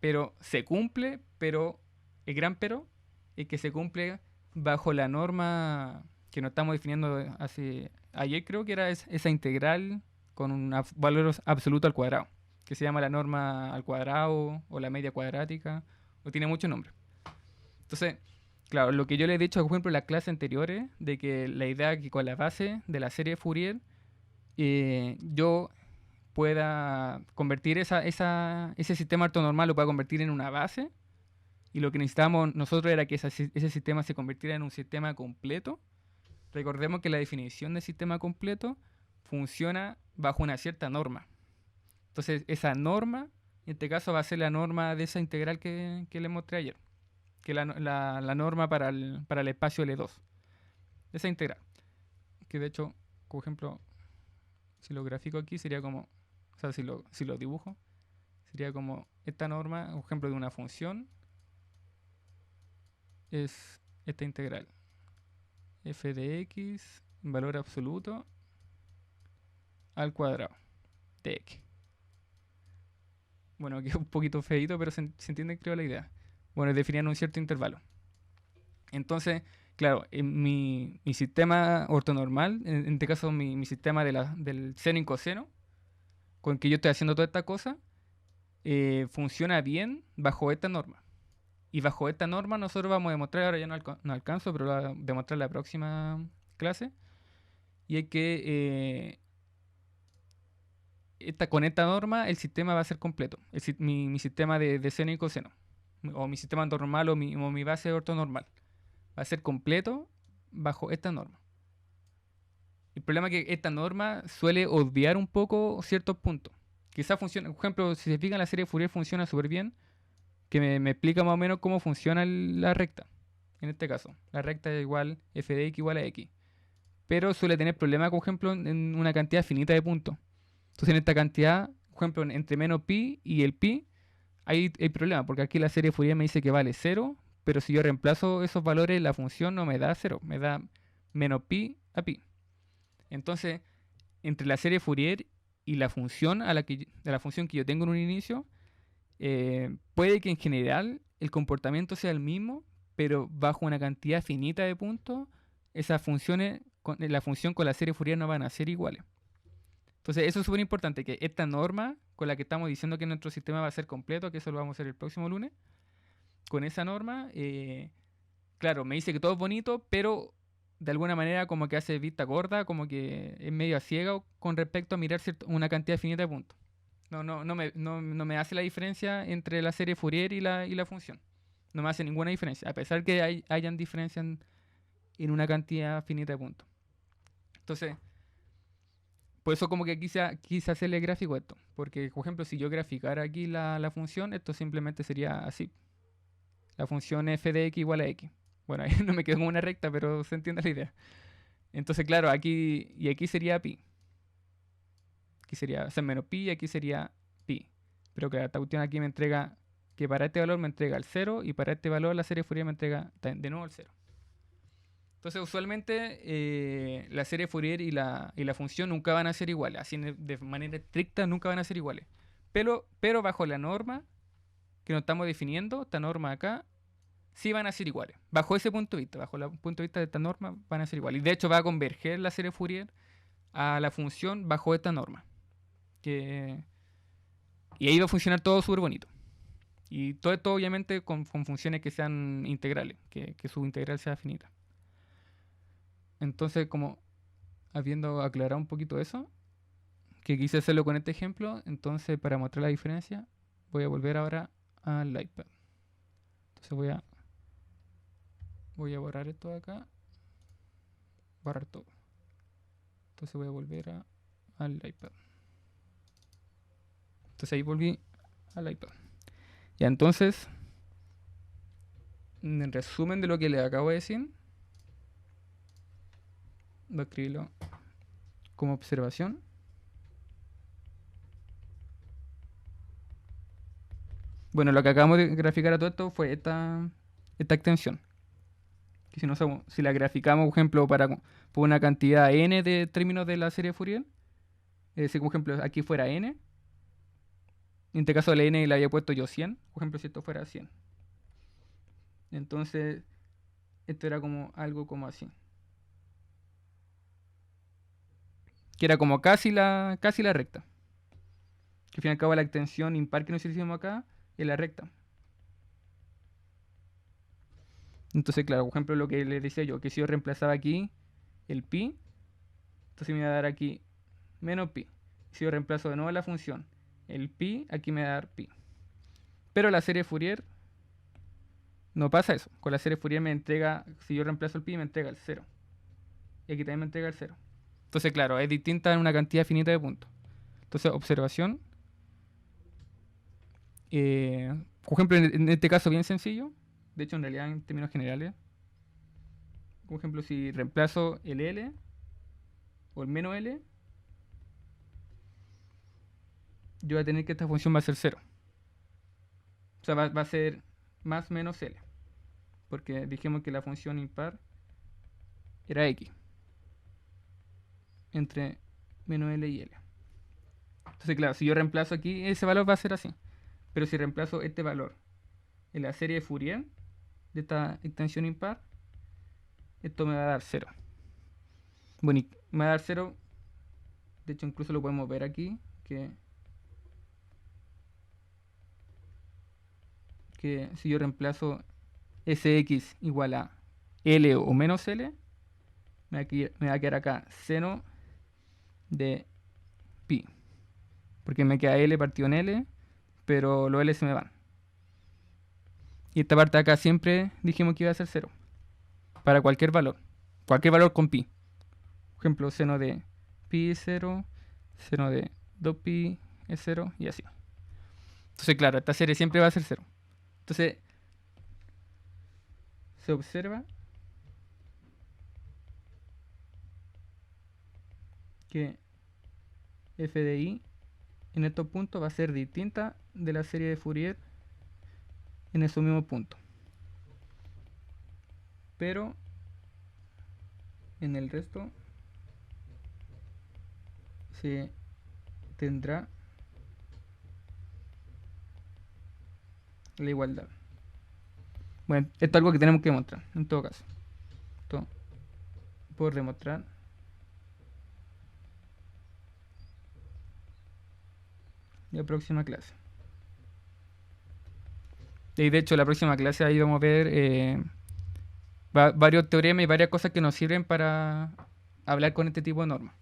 Pero se cumple, pero el gran pero es que se cumple bajo la norma que nos estamos definiendo hace ayer, creo que era esa integral con un valor absoluto al cuadrado, que se llama la norma al cuadrado o la media cuadrática, o tiene muchos nombres. Entonces, claro, lo que yo le he dicho, por ejemplo, en las clases anteriores, de que la idea que con la base de la serie de Fourier, yo pueda convertir ese sistema ortonormal, lo pueda convertir en una base. Y lo que necesitábamos nosotros era que ese sistema se convirtiera en un sistema completo. Recordemos que la definición de sistema completo funciona bajo una cierta norma. Entonces, esa norma, en este caso, va a ser la norma de esa integral que le mostré ayer, que es la norma para el espacio L2. Esa integral. Que de hecho, por ejemplo, si lo grafico aquí, sería como, o sea, si lo dibujo, sería como esta norma, por ejemplo, de una función, es esta integral. F de x, valor absoluto, al cuadrado de x. Bueno, aquí es un poquito feito, pero se entiende, creo, la idea. Bueno, definían un cierto intervalo. Entonces, claro, en mi sistema ortonormal, en este caso mi sistema del seno y coseno, con que yo estoy haciendo toda esta cosa, funciona bien bajo esta norma. Y bajo esta norma nosotros vamos a demostrar, ahora ya no alcanzo, pero lo voy a demostrar en la próxima clase, y es que con esta norma el sistema va a ser completo. Mi sistema de seno y coseno, o mi sistema normal o mi base ortonormal, va a ser completo bajo esta norma. El problema es que esta norma suele obviar un poco ciertos puntos. Quizás funciona, por ejemplo, si se fijan, la serie de Fourier funciona súper bien, que me explica más o menos cómo funciona la recta. En este caso, la recta es igual f de x igual a x. Pero suele tener problemas, por ejemplo, en una cantidad finita de puntos. Entonces, en esta cantidad, por ejemplo, entre menos pi y el pi, hay problema, porque aquí la serie de Fourier me dice que vale 0, pero si yo reemplazo esos valores, la función no me da 0, me da menos pi a pi. Entonces, entre la serie de Fourier y la función de la función que yo tengo en un inicio, puede que en general el comportamiento sea el mismo, pero bajo una cantidad finita de puntos, esas funciones, la función con la serie Fourier no van a ser iguales. Entonces, eso es súper importante, que esta norma con la que estamos diciendo que nuestro sistema va a ser completo, que eso lo vamos a hacer el próximo lunes, con esa norma, claro, me dice que todo es bonito, pero de alguna manera como que hace vista gorda, como que es medio ciega con respecto a mirar una cantidad finita de puntos. No me hace la diferencia entre la serie Fourier y la función. No me hace ninguna diferencia, a pesar que hayan diferencias en una cantidad finita de puntos. Entonces, Por eso como que quise hacerle gráfico a esto. Porque, por ejemplo, si yo graficara aquí la función, esto simplemente sería así. La función f de x igual a x. Bueno, ahí no me quedó como una recta, pero se entiende la idea. Entonces, claro, aquí y aquí sería pi. Aquí sería, o sea, menos pi y aquí sería pi. Pero que esta cuestión aquí me entrega que para este valor me entrega el 0 y para este valor la serie Fourier me entrega de nuevo el 0. Entonces, usualmente la serie Fourier y la función nunca van a ser iguales. Así de manera estricta nunca van a ser iguales. Pero bajo la norma que nos estamos definiendo, esta norma acá, sí van a ser iguales. Bajo ese punto de vista, bajo el punto de vista de esta norma, van a ser iguales. Y de hecho va a converger la serie Fourier a la función bajo esta norma. Y ahí va a funcionar todo súper bonito. Y todo esto obviamente con funciones que sean integrales, que su integral sea finita. Entonces, como habiendo aclarado un poquito eso, que quise hacerlo con este ejemplo, entonces para mostrar la diferencia, voy a volver ahora al iPad. Entonces voy a borrar esto de acá, borrar todo. Entonces voy a volver al iPad. Entonces ahí volví al iPad. Ya, entonces, en resumen de lo que les acabo de decir, voy a escribirlo como observación. Bueno, lo que acabamos de graficar a todo esto fue esta extensión. Que si la graficamos, por ejemplo, por una cantidad n de términos de la serie Fourier, si por ejemplo aquí fuera n, en este caso la n le había puesto yo 100, por ejemplo si esto fuera 100. Entonces, esto era como algo como así. Que era como casi la recta. Que al fin y al cabo la extensión impar que nos hicimos acá es la recta. Entonces, claro, por ejemplo, lo que les decía yo, que si yo reemplazaba aquí el pi, entonces me iba a dar aquí menos pi. Si yo reemplazo de nuevo la función el pi, aquí me va a dar pi. Pero la serie Fourier no pasa eso. Con la serie Fourier me entrega, si yo reemplazo el pi, me entrega el 0. Y aquí también me entrega el 0. Entonces, claro, es distinta en una cantidad finita de puntos. Entonces, observación. Por ejemplo, en este caso bien sencillo. De hecho, en realidad, en términos generales. Por ejemplo, si reemplazo el L o el menos L, yo voy a tener que esta función va a ser 0. O sea, va a ser más menos L. Porque dijimos que la función impar era X. Entre menos L y L. Entonces, claro, si yo reemplazo aquí, ese valor va a ser así. Pero si reemplazo este valor en la serie de Fourier de esta extensión impar, esto me va a dar 0. Bueno, y me va a dar 0. De hecho, incluso lo podemos ver aquí. Que si yo reemplazo Sx igual a L o menos L, me va a quedar acá seno de pi. Porque me queda L partido en L, pero los L se me van. Y esta parte de acá siempre dijimos que iba a ser 0. Para cualquier valor. Cualquier valor con pi. Por ejemplo, seno de pi es 0, seno de 2pi es 0 y así. Entonces, claro, esta serie siempre va a ser 0. Entonces, se observa que f de i en estos puntos va a ser distinta de la serie de Fourier en esos mismos puntos. Pero en el resto se tendrá la igualdad. Bueno, esto es algo que tenemos que demostrar, en todo caso. Esto por demostrar. La próxima clase. Y de hecho, la próxima clase ahí vamos a ver varios teoremas y varias cosas que nos sirven para hablar con este tipo de normas.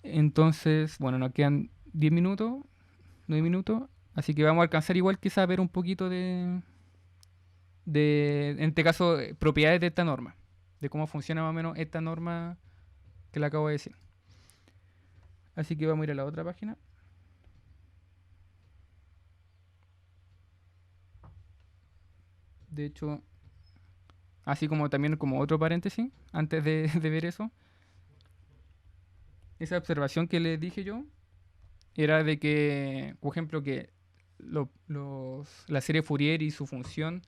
Entonces, bueno, nos quedan 10 minutos, 9 minutos, así que vamos a alcanzar igual quizás a ver un poquito en este caso, propiedades de esta norma, de cómo funciona más o menos esta norma que le acabo de decir. Así que vamos a ir a la otra página. De hecho, así como también como otro paréntesis, antes de ver eso, esa observación que les dije yo era de que, por ejemplo, que la serie Fourier y su función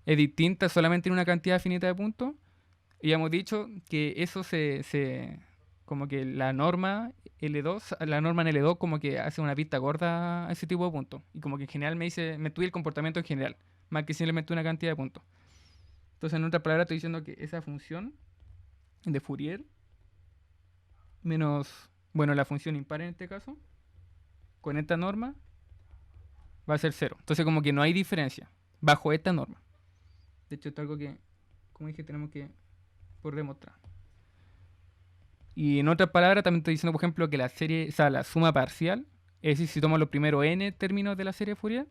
es distinta solamente en una cantidad finita de puntos. Y hemos dicho que eso como que la norma L2, la norma en L2 como que hace una vista gorda a ese tipo de puntos. Y como que en general me estudia el comportamiento en general, más que simplemente una cantidad de puntos. Entonces, en otras palabras, estoy diciendo que esa función de Fourier menos, bueno, la función impar en este caso, con esta norma va a ser cero. Entonces, como que no hay diferencia bajo esta norma. De hecho, esto es algo que, como dije, tenemos que por demostrar. Y en otras palabras, también estoy diciendo, por ejemplo, que la serie, o sea, la suma parcial, es decir, si tomo los primeros n términos de la serie Fourier,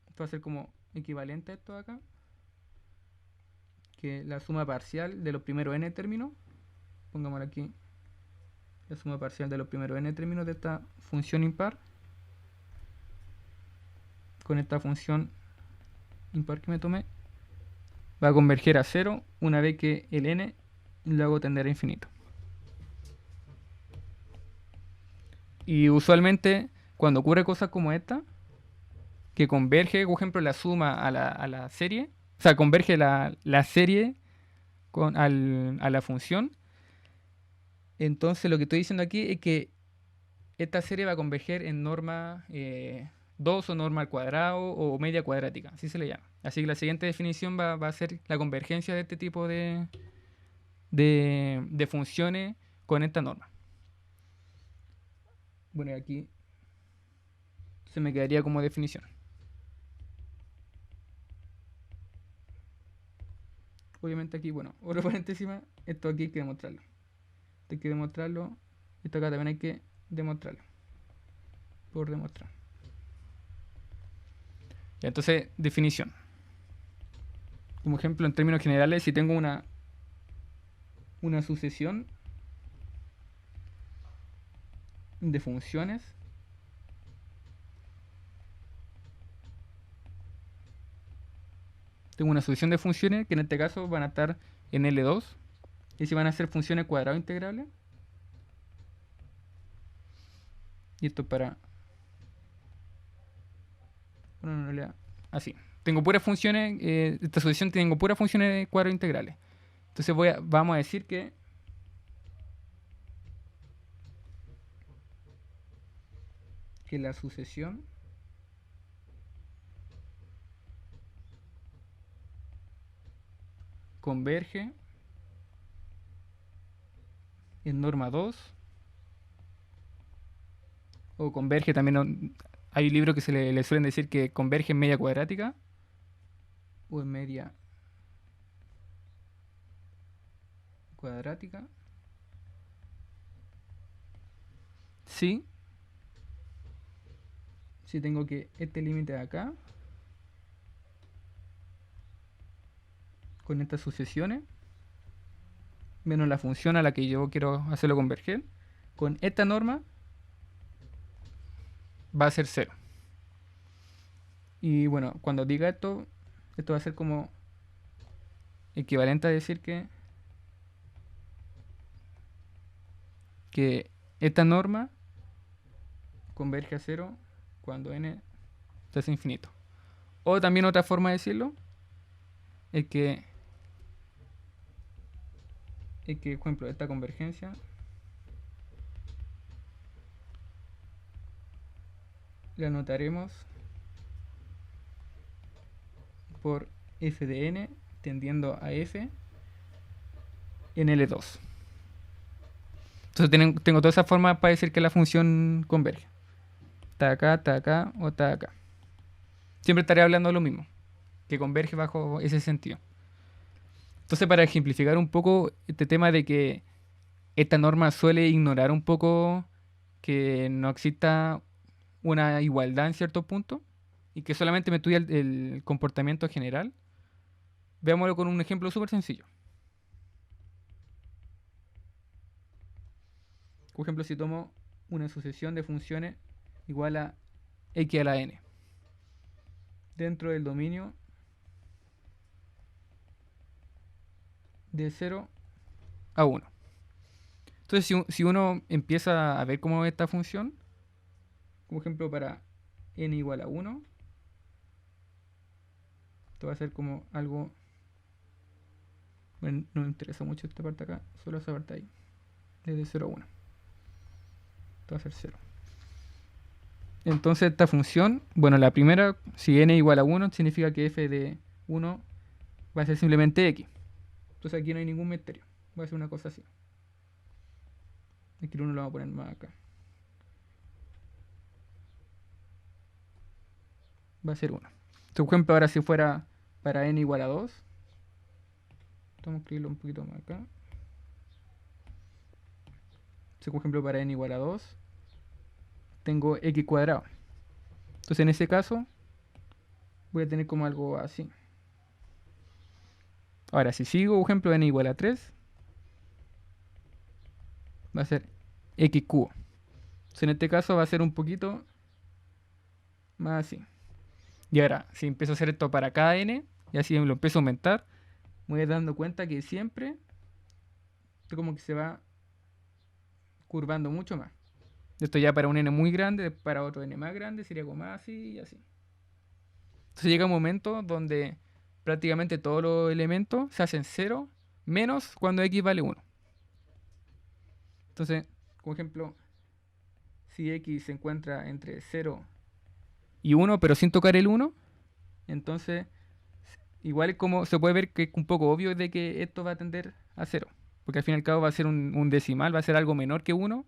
esto va a ser como equivalente a esto de acá, que la suma parcial de los primeros n términos, pongámoslo aquí, la suma parcial de los primeros n términos de esta función impar con esta función impar que me tomé, va a converger a cero una vez que el n lo hago tender a infinito. Y usualmente cuando ocurre cosas como esta, que converge, por ejemplo, la suma a la serie, o sea, converge la serie a la función, entonces lo que estoy diciendo aquí es que esta serie va a converger en norma 2 o norma al cuadrado o media cuadrática, así se le llama. Así que la siguiente definición va a ser la convergencia de este tipo de funciones con esta norma. Bueno, y aquí se me quedaría como definición. Obviamente aquí, bueno, otro paréntesis más, esto aquí hay que demostrarlo. Esto hay que demostrarlo, esto acá también hay que demostrarlo. Por demostrar. Ya, entonces, definición. Como ejemplo, en términos generales, si tengo una sucesión de funciones tengo una sucesión de funciones que en este caso van a estar en L2 y si van a ser funciones cuadrado integrales y esto para bueno, no lea así tengo puras funciones esta sucesión tengo puras funciones de cuadrado integrales entonces vamos a decir que la sucesión converge en norma 2 o converge también. Hay libros que se le suelen decir que converge en media cuadrática o en media cuadrática. Sí. Si tengo que este límite de acá con estas sucesiones menos la función a la que yo quiero hacerlo converger, con esta norma va a ser 0. Y bueno, cuando diga esto va a ser como equivalente a decir que esta norma converge a 0 cuando n es infinito. O también otra forma de decirlo es que, por ejemplo, esta convergencia la anotaremos por f de n tendiendo a f en L2. Entonces tengo todas esas formas para decir que la función converge. Está acá o está acá. Siempre estaré hablando de lo mismo, que converge bajo ese sentido. Entonces, para ejemplificar un poco este tema de que esta norma suele ignorar un poco que no exista una igualdad en ciertos puntos y que solamente me estudia el comportamiento general, veámoslo con un ejemplo súper sencillo. Por ejemplo, si tomo una sucesión de funciones igual a x a la n dentro del dominio de 0 a 1. Entonces, si uno empieza a ver cómo es esta función, como ejemplo para n igual a 1, esto va a ser como algo... Bueno, no me interesa mucho esta parte acá, solo esa parte ahí, desde 0 a 1. Esto va a ser 0. Entonces esta función, bueno, la primera, si n igual a 1, significa que f de 1 va a ser simplemente x. Entonces aquí no hay ningún misterio, va a ser una cosa así. Aquí el 1 lo vamos a poner más acá. Va a ser 1. Por ejemplo, ahora si fuera para n igual a 2, vamos a escribirlo un poquito más acá. Si por ejemplo para n igual a 2, tengo x cuadrado. Entonces en ese caso voy a tener como algo así. Ahora si sigo, por ejemplo, n igual a 3, va a ser x cubo. Entonces en este caso va a ser un poquito más así. Y ahora, si empiezo a hacer esto para cada n, y así lo empiezo a aumentar, me voy dando cuenta que siempre esto como que se va curvando mucho más. Esto ya para un n muy grande, para otro n más grande, sería como más así y así. Entonces llega un momento donde prácticamente todos los elementos se hacen 0 menos cuando x vale 1. Entonces, como ejemplo, si x se encuentra entre 0 y 1, pero sin tocar el 1, entonces igual es como se puede ver que es un poco obvio de que esto va a tender a 0. Porque al fin y al cabo va a ser un decimal, va a ser algo menor que 1.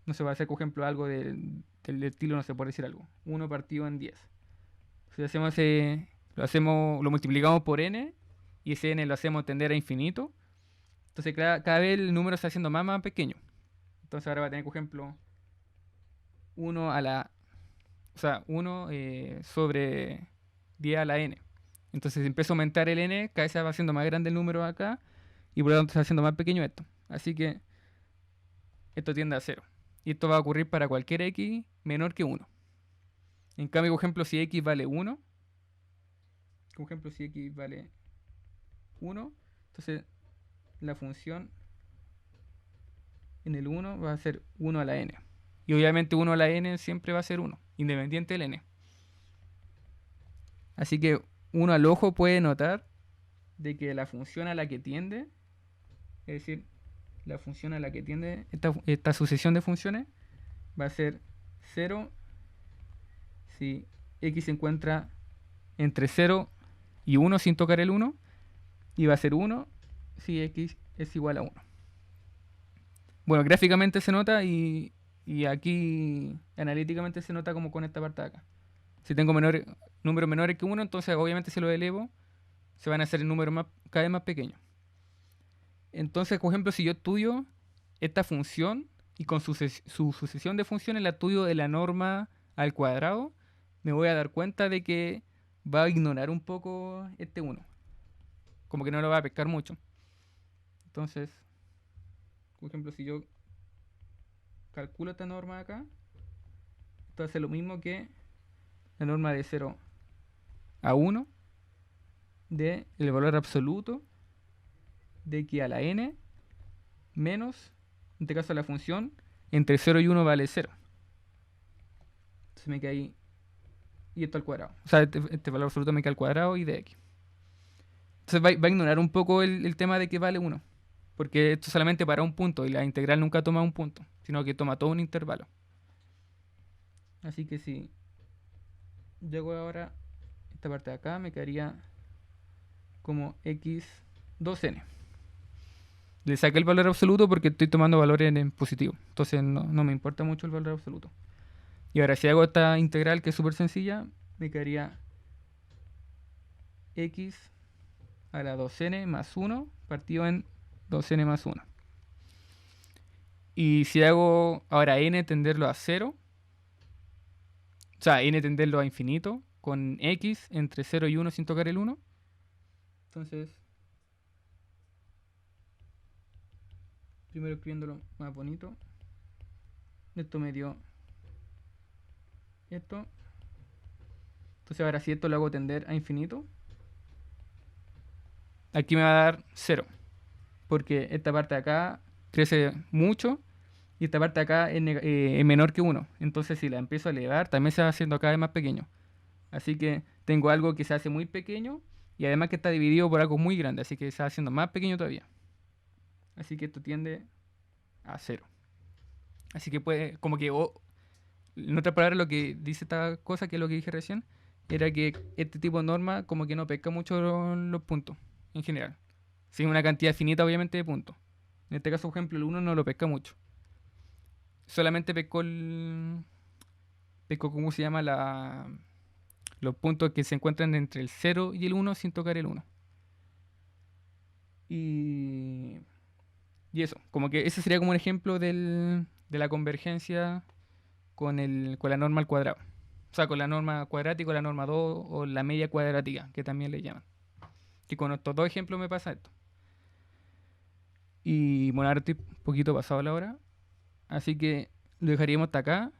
No se va a hacer, por ejemplo, algo del estilo, no se puede decir algo. 1 partido en 10. Si lo multiplicamos por n y ese n lo hacemos tender a infinito, entonces cada vez el número está haciendo más pequeño. Entonces ahora va a tener, por ejemplo, 1 a la... O sea, 1 sobre 10 a la n. Entonces si empiezo a aumentar el n, cada vez se va haciendo más grande el número acá y por lo tanto se va haciendo más pequeño esto. Así que esto tiende a 0. Y esto va a ocurrir para cualquier x menor que 1. En cambio, por ejemplo, si x vale 1, por ejemplo, si x vale 1, entonces la función en el 1 va a ser 1 a la n. Y obviamente 1 a la n siempre va a ser 1, independiente del n. Así que uno al ojo puede notar de que la función a la que tiende, es decir, la función a la que tiende esta sucesión de funciones, va a ser 0 si x se encuentra entre 0 y 1 sin tocar el 1, y va a ser 1 si x es igual a 1. Bueno, gráficamente se nota y aquí analíticamente se nota como con esta parte de acá. Si tengo números menores que 1, entonces obviamente si lo elevo, se van a hacer números cada vez más pequeños. Entonces, por ejemplo, si yo estudio esta función y con su sucesión de funciones la estudio de la norma al cuadrado, me voy a dar cuenta de que va a ignorar un poco este 1. Como que no lo va a pescar mucho. Entonces, por ejemplo, si yo calculo esta norma de acá, esto hace lo mismo que la norma de 0 a 1 de el valor absoluto de x a la n menos, en este caso la función, entre 0 y 1 vale 0. Entonces me queda ahí, y esto al cuadrado. O sea, este valor absoluto me queda al cuadrado y de x. Entonces va a ignorar un poco el tema de que vale 1. Porque esto solamente para un punto y la integral nunca toma un punto, sino que toma todo un intervalo. Así que si llego ahora esta parte de acá, me quedaría como x 2n. Le saqué el valor absoluto porque estoy tomando valores en positivo. Entonces no me importa mucho el valor absoluto. Y ahora si hago esta integral que es súper sencilla, me quedaría x a la 2n más 1 partido en 2n más 1. Y si hago ahora n tenderlo a 0, o sea, n tenderlo a infinito, con x entre 0 y 1 sin tocar el 1, entonces, primero escribiéndolo más bonito, Esto me dio esto. Entonces ahora si esto lo hago tender a infinito, aquí me va a dar 0. Porque esta parte de acá crece mucho y esta parte de acá es menor que 1. Entonces si la empiezo a elevar, también se va haciendo cada vez más pequeño. Así que tengo algo que se hace muy pequeño y además que está dividido por algo muy grande, así que se va haciendo más pequeño todavía. Así que esto tiende a 0. Así que puede, como que, en otras palabras, lo que dice esta cosa, que es lo que dije recién, era que este tipo de norma como que no pesca mucho los puntos, en general. Sin una cantidad finita, obviamente, de puntos. En este caso, por ejemplo, el 1 no lo pesca mucho. Solamente pescó pescó, ¿cómo se llama? Los puntos que se encuentran entre el 0 y el 1 sin tocar el 1. Y, y eso, como que ese sería como un ejemplo de la convergencia con la norma al cuadrado. O sea, con la norma cuadrática, o la norma 2 o la media cuadrática, que también le llaman. Y con estos dos ejemplos me pasa esto. Y bueno, ahora estoy un poquito pasado la hora. Así que lo dejaríamos hasta acá.